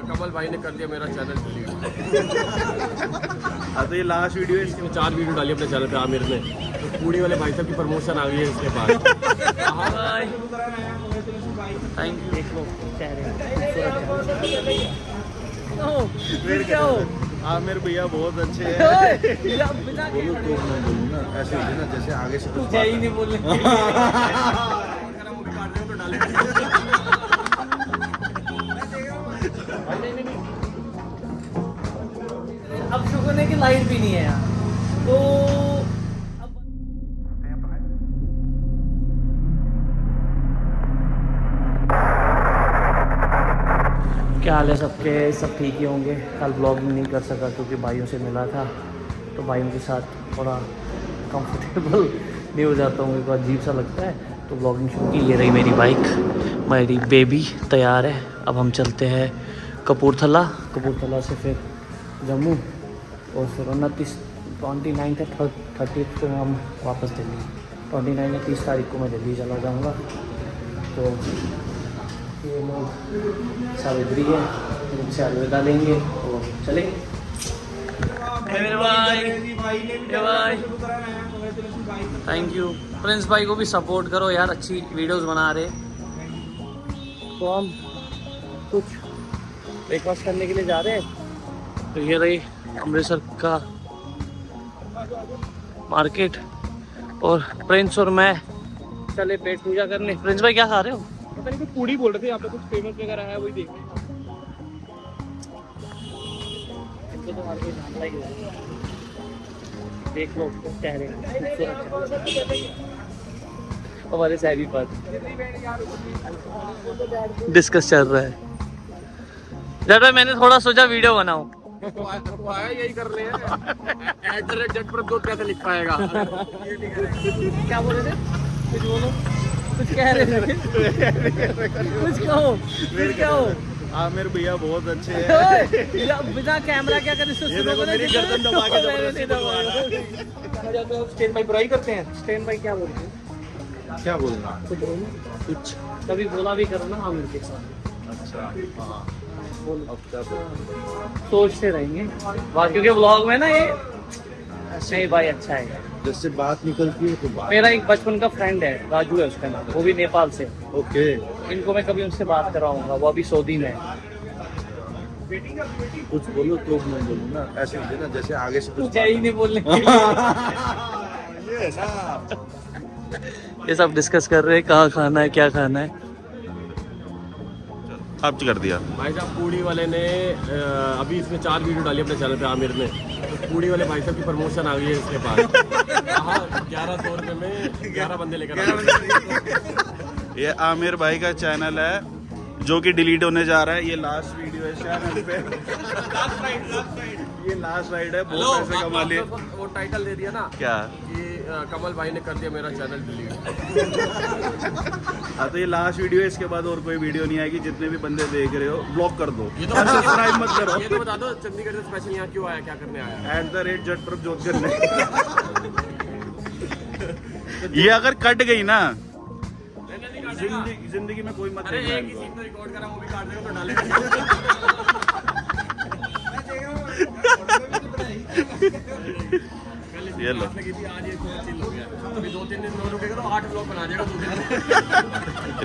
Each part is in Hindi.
कमल भाई ने कर दिया मेरा चैनल डिलीट। हाँ तो ये लास्ट वीडियो है, इसमें 4 वीडियो डाली अपने चैनल पे आमिर ने, तो पूड़ी वाले भाई साहब की प्रमोशन आ गई है इसके पास। Thank you. देख लो क्या हो आमिर भैया बहुत अच्छे हैं। बोलो तो मैं बोलूँ ना, ऐसे होते ना जैसे आगे से कुछ क्या ही नहीं बोलने। अब शुक्र है कि लाइट भी नहीं है यहाँ तो क्या हाल है सबके। सब ठीक ही होंगे। कल ब्लॉगिंग नहीं कर सका क्योंकि भाइयों से मिला था, तो भाइयों के साथ थोड़ा कंफर्टेबल नहीं हो जाता हूँ, एक अजीब सा लगता है, तो ब्लॉगिंग शुरू की। ये रही मेरी बाइक, मेरी बेबी तैयार है। अब हम चलते हैं कपूरथला, कपूरथला से फिर जम्मू और फिर 29 29 या 30 को हम वापस दिल्ली। 29 या 30 तारीख को मैं दिल्ली चला जाऊँगा। तो ये लोग सावित्री है, इनसे अलविदा लेंगे और चलेंगे। Thank you. प्रिंस भाई को भी सपोर्ट करो यार, अच्छी वीडियोस बना रहे। तो हम कुछ ब्रेकफास्ट करने के लिए जा रहे हैं। तो ये रही अमृतसर का मार्केट और प्रिंस और मैं चले पेट पूजा करने। प्रिंस भाई क्या खा रहे हो? पता नहीं कुछ पूड़ी बोल रहे थे, यहाँ पे कुछ फेमस वगैरह है, वही देखने। इनको तो हमारे कोई जानता ही नहीं। देख लो कह रहे हैं हमारे सैरी पर डिस्कस चल रहा है। जब भाई मैंने थोड़ा सोचा वीडियो बनाऊं, यही कर रहे हैं। @JetPrabjot कैसे लिख पाएगा? क्या बोल रहे थे? कुछ बोलो, कुछ कह रहे थे। कुछ कहो, कुछ कहो। आमिर भैया बहुत अच्छे हैं। बिना कैमरा क्या कर मेरी गर्दन दबा के स्टेन भाई बुराई करते हैं। स्टेन भाई क्या बोलते हैं? क्या बोलना, कुछ बोलो, कुछ कभी बोला भी करो ना आमिर के साथ। अच्छा। हाँ बोलो, अब क्या सोचते रहेंगे क्योंकि व्लॉग में ना ये नहीं भाई अच्छा है। जैसे बात निकलती है तो बात। मेरा एक बचपन का फ्रेंड है, राजू है उसका नाम, वो भी नेपाल से। ओके। इनको मैं कभी उनसे बात कराऊंगा, वो अभी सऊदी में है। कुछ बोलो तो मैं बोलूँ ना, ऐसे होते ना जैसे आगे से कुछ क्या ही नहीं बोलने। ये ना ये सब डिस्कस कर रहे हैं कहाँ खाना है, क्या खाना है। अब कर दिया भाई साहब पूड़ी वाले ने अभी इसमें 4 वीडियो डाली अपने चैनल पे आमिर ने, तो पूड़ी वाले भाई साहब की प्रमोशन आ गई है इसके पास। 1100 रुपये में 11 बंदे लेकर आए। ये आमिर भाई का चैनल है जो कि डिलीट होने जा रहा है। ये लास्ट वीडियो है चैनल पे। ये लास्ट राइड है, बहुत पैसे कमा लिए। वो टाइटल दे दिया ना क्या? कि कमल भाई ने कर दिया मेरा चैनल डिलीट। हाँ तो ये लास्ट वीडियो है, इसके बाद और कोई वीडियो नहीं आएगी। जितने भी बंदे देख रहे हो ब्लॉक कर दो, ये तो सब्सक्राइब मत करो। ये तो बता दो चंडीगढ़ से स्पेशल यहाँ क्यों आया, क्या करने आया? @JetPrabjot करने। ये अगर कट गई ना जिंदगी में कोई मत अरे देखना एक ही इनको। सीन तो रिकॉर्ड करा, वो भी काट देगा तो डालेगा। ये लो। लगी थी, आज ये थोड़ा चिल हो गया। अभी 2-3 दिन और रुकेगा तो 8 व्लॉग बना देगा 2 दिन।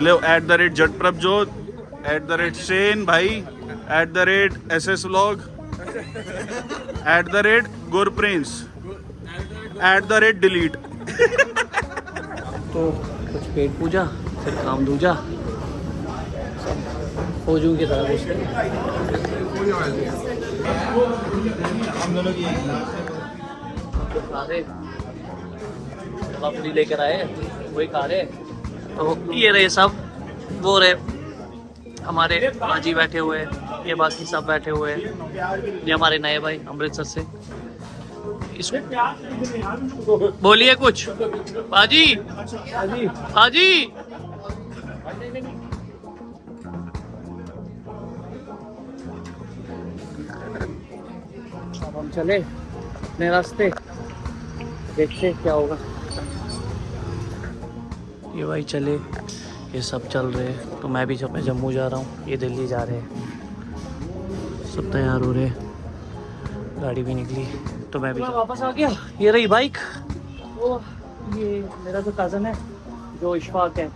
लो @JetPrabjot, @Sen भाई, @SS Vlog, @Gurprince, @delete। तो कुछ पेट पूजा, फिर काम दूजा, सब फौजों की तरह घुसते। हम दोनों की पापड़ी लेकर आए, वही खा रहे। तो ये रहे सब, वो रहे हमारे बाजी बैठे हुए हैं, ये बाकी सब बैठे हुए हैं। ये हमारे नए भाई अमृतसर से। इसमें बोलिए कुछ बाजी, बाजी। अब हम चले अपने रास्ते, देखते क्या होगा। ये भाई चले, ये सब चल रहे हैं, तो मैं भी जम्मू जा रहा हूँ, ये दिल्ली जा रहे हैं। सब तैयार हो रहे हैं, गाड़ी भी निकली तो मैं भी वापस आ गया। ये रही बाइक। वो ये मेरा जो कज़न है जो इशफाक है,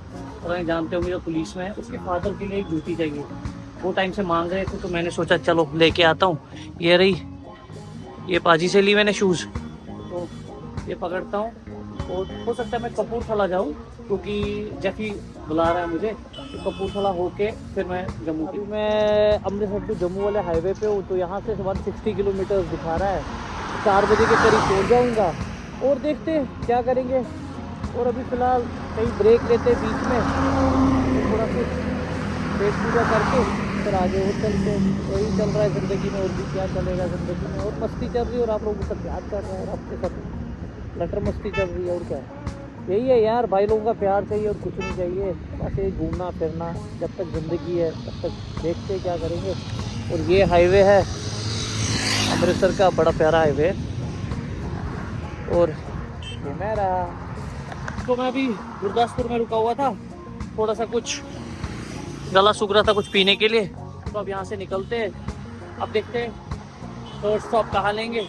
और जानते होंगे जो पुलिस में है, उसके फादर के लिए एक जूती चाहिए। वो टाइम से मांग रहे थे तो मैंने सोचा चलो लेके आता हूँ। ये रही, ये पाजी से ली मैंने शूज़, तो ये पकड़ता हूँ। और हो सकता है मैं कपूरथला जाऊँ क्योंकि जैफी बुला रहा है मुझे, तो कपूरथला होके फिर मैं जम्मू की। मैं अमृतसर टू जम्मू वाले हाईवे पे हूँ, तो यहाँ से 160 किलोमीटर दिखा रहा है। 4 बजे के करीब पहुँच जाऊँगा और देखते हैं क्या करेंगे। और अभी फ़िलहाल कहीं ब्रेक लेते बीच में, तो थोड़ा सा पेट पूजा करके फिर आगे और चलते हैं। वही चल रहा है ज़िंदगी में, और भी क्या चलेगा ज़िंदगी में। और मस्ती चल रही है और आप लोगों के साथ प्यार कर रहे हैं, और आपके साथ लटर मस्ती चल रही है। और क्या यही है यार, भाई लोगों का प्यार चाहिए और कुछ नहीं चाहिए। बस ये घूमना फिरना, जब तक ज़िंदगी है तब तक देखते क्या करेंगे। और ये हाईवे है अमृतसर का, बड़ा प्यारा हाईवे। और ये मैं रहा, तो मैं भी गुरदासपुर में रुका हुआ था, थोड़ा सा कुछ गला सूख रहा था कुछ पीने के लिए। तो अब यहाँ से निकलते हैं, अब देखते हैं थर्ड स्टॉप कहाँ लेंगे।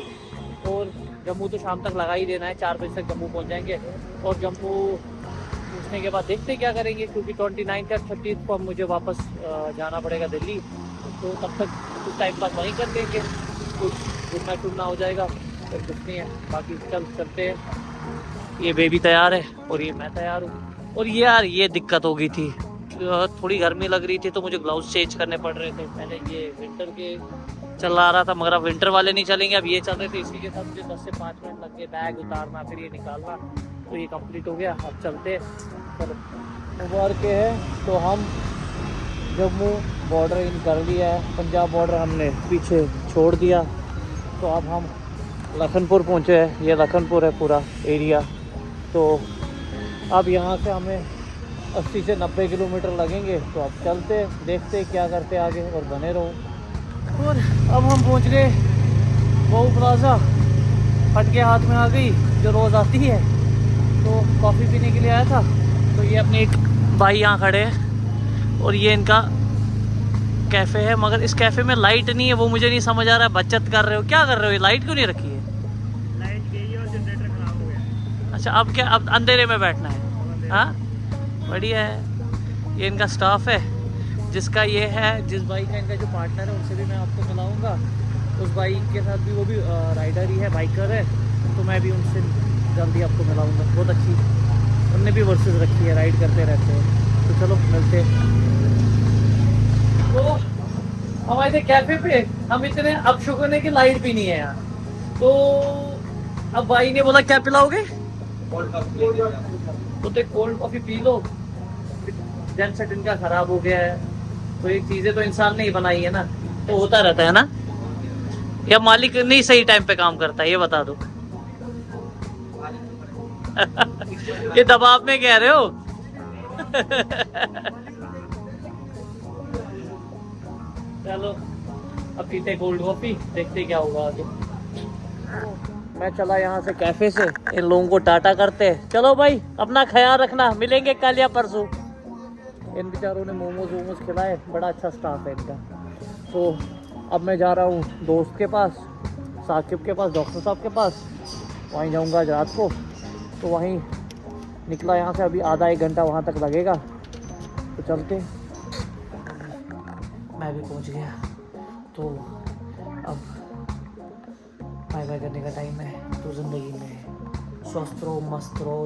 और जम्मू तो शाम तक लगा ही देना है, 4 बजे तक जम्मू पहुँच जाएंगे। और जम्मू पहुँचने के बाद देखते हैं क्या करेंगे, क्योंकि 29 या 30 को अब मुझे वापस जाना पड़ेगा दिल्ली। तो तब तक कुछ टाइम पास वहीं कर देंगे, कुछ घूमना फिरना हो जाएगा, फिर कुछ नहीं है। बाकी चलते हैं। ये बेबी तैयार है और ये मैं तैयार हूँ। और ये यार ये दिक्कत हो गई थी, थोड़ी गर्मी लग रही थी तो मुझे ग्लव्स चेंज करने पड़ रहे थे। मैंने ये विंटर के चला रहा था, मगर अब विंटर वाले नहीं चलेंगे, अब ये चल रहे थे। इसी के साथ मुझे 10 से 5 मिनट लग गए, बैग उतारना फिर ये निकालना। तो ये कंप्लीट हो गया, अब चलते। चलो मुबारक है। तो हम जम्मू बॉर्डर इन कर लिया है, पंजाब बॉर्डर हमने पीछे छोड़ दिया। तो अब हम लखनपुर पहुँचे हैं, ये लखनपुर है पूरा एरिया। तो अब यहाँ से हमें 80 से 90 किलोमीटर लगेंगे। तो अब चलते देखते क्या करते आगे, और बने रहो। और अब हम पहुँच गए बहु प्लाजा, फट के हाथ में आ गई जो रोज़ आती है। तो कॉफ़ी पीने के लिए आया था। तो ये अपने एक भाई यहाँ खड़े हैं और ये इनका कैफ़े है, मगर इस कैफ़े में लाइट नहीं है। वो मुझे नहीं समझ आ रहा है, बचत कर रहे हो क्या कर रहे हो, ये लाइट क्यों नहीं रखी है? लाइट गई और जनरेटर खराब हो गया। अच्छा अब क्या, अब अंधेरे में बैठना है? हाँ बढ़िया है। ये इनका स्टाफ है, जिसका ये है, जिस भाई का इनका जो पार्टनर है उनसे भी मैं आपको मिलाऊंगा। उस भाई के साथ भी, वो भी राइडर ही है, बाइकर है। तो मैं भी उनसे जल्दी आपको मिलाऊंगा। बहुत अच्छी, उनने भी वर्सेस रखी है, राइड करते रहते हैं। तो चलो मिलते हैं। तो हमारे कैफे पे हम इतने अब शुक्र है कि लाइट भी नहीं है यहाँ। तो अब भाई ने बोला क्या पिलाओगे? तो कोल्ड कॉफी पी लो। जेन सेट इनका खराब हो गया है, तो ये चीजें तो इंसान ने ही बनाई है ना, तो होता रहता है ना। या मालिक नहीं सही टाइम पे काम करता है, ये बता दो। ये दबाव में कह रहे हो? चलो अब पीते कोल्ड कॉफी, देखते क्या होगा आगे। मैं चला यहाँ से कैफे से, इन लोगों को टाटा करते। चलो भाई अपना ख्याल रखना, मिलेंगे कल या परसों। इन बेचारों ने मोमोज वोमोज खिलाए, बड़ा अच्छा स्टाफ है इनका। तो अब मैं जा रहा हूँ दोस्त के पास, साकिब के पास, डॉक्टर साहब के पास। वहीं जाऊँगा आज रात को। तो वहीं निकला यहाँ से, अभी आधा 1 घंटा वहाँ तक लगेगा। तो चलते। मैं भी पहुँच गया। तो अब बाय बाय करने का टाइम है। तो ज़िंदगी में स्वस्थ रहो, मस्त रहो,